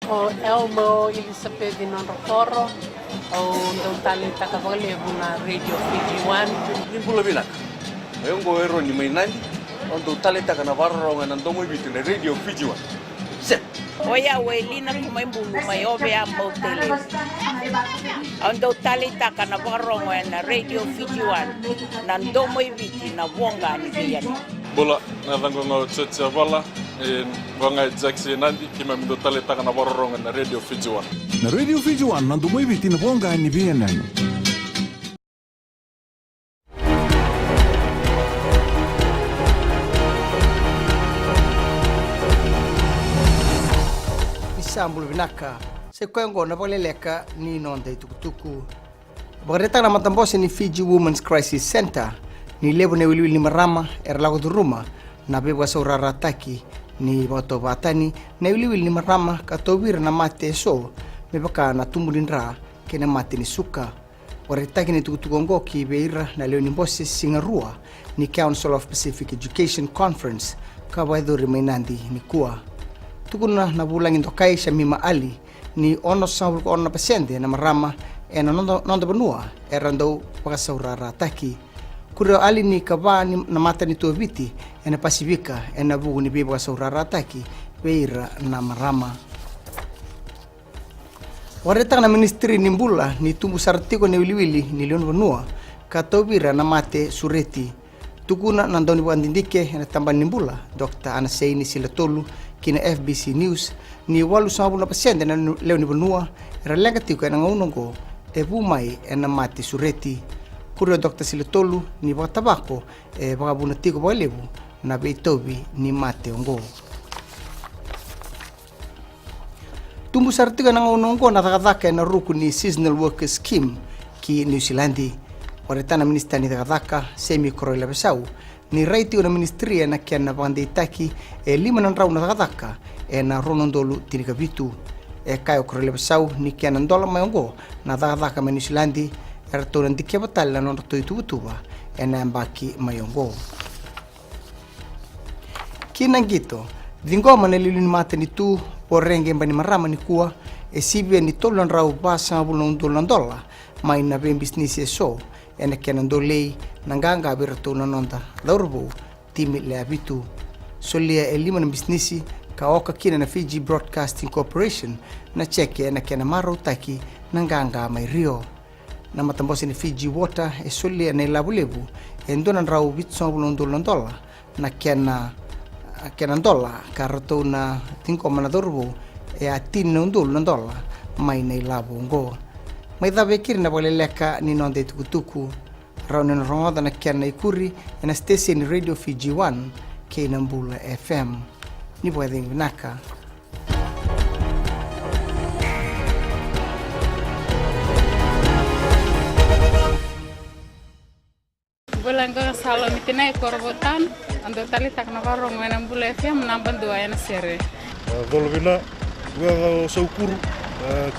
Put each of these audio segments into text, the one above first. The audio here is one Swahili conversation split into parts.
O Elmo Elizabeth non Roforo o ndong talenta ka vale na Radio Fiji One ni bula bilak ayo ngo ero ni mainandi ndong talenta kana varro ngana ndomo bitu na Radio Fiji One set oya welina kumaimbulu mayobe ambotele ndong talenta kana varro ngana Radio Fiji One na ndomo bitu na wonga ni biyani bula na dango ngo tsetsa bala Wanga Jackson nandi kima mindo talenta kana varro ngana Radio Fiji One na Radio Fiji One na ndomo bitu na wonga ni biyani. Sambul binaka se kwengo na boleleka ni nonde tukutuku bareta na matambosi ni Fiji Women's Crisis Center ni lebo ne wili ni marama erlago duruma na bebwa saurara taki ni boto batani na wili ni marama katowira na mate so mebaka na tumulindra kena mate ni suka bareta ni tukutuku ngoki beira na leo ni bosi singarua ni Council of Pacific Education Conference kabaidho remainandi ni kuwa tukuna na bulangin tokai Shamima Ali ni ono sabul ko ono pasyente na marama ena nondo benua erando pakasaurara taki kurio Ali ni kaba ni na mata ni tuaviti ena pasifika ena bugu ni beba saurara taki beira na marama wareta na ministri ni mbula ni tumbu sartiko ni wiliwili ni leon benua katobira na mate sureti tukuna na ndoni bandindike ena tamba ni mbula Dr. Anaseini Silatolu kina FBC News ni walu sabu na pasyente na leo ni benua ralenga tiko na ngongo e bumai na mati sureti kurio Dr. Silatolu ni batabako e bagabuna tiko balebu na beitobi ni mate ongo tumbu sartiga na ngongo na takadaka na ruku ni seasonal workers scheme ki New Zealand waretana minister ni takadaka semi koroila besau ni raiti na ministria na kiana bande itaki lima na rau na takataka na ronondolu tinika bitu kayo korele besau ni kiana ndola mayongo na takataka New Zealand erto ndikia batala na ndoto itubutuba na mbaki mayongo kinangito dingoma na lilini mate ni tu porenge mbani marama ni kuwa sibia ni tolan rau basa bulon dola mai na ben business so ena kenan dolei nanganga berto nanonda laurbo timi le abitu solia elima na businessi kaoka kina na Fiji Broadcasting Corporation na cheke ena kenan maro taki nanganga mai rio na matambosi ni Fiji Water solia na labulebu endona rau bitso bulon dola na kenan dola karato na tinko manadorbo atin na dola mai na labu ngo mai da bekir na boleleka ni nonde tukutuku raunen rongoda na kiana ikuri na station Radio Fiji One ke Nambula FM ni boeding vinaka Bulangga salo mitinai korbotan ando tali tak na varong Nambula FM namban dua ena sere dolvina gua saukuru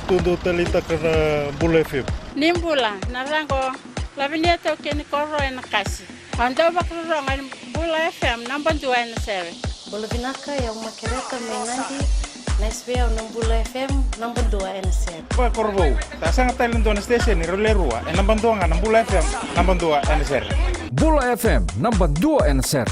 tundo tali tak na Bula FM nimbula narango labinia toke ni korro ena kasi ando bakrong Bula FM namban dua ena sere Bulavinaka yang makereta mainandi Nesbea Nambula FM namban dua ena sere pa korbo ta sanga talento na station ni rolerua namban dua Nambula FM namban dua ena sere Bula FM namban dua ena sere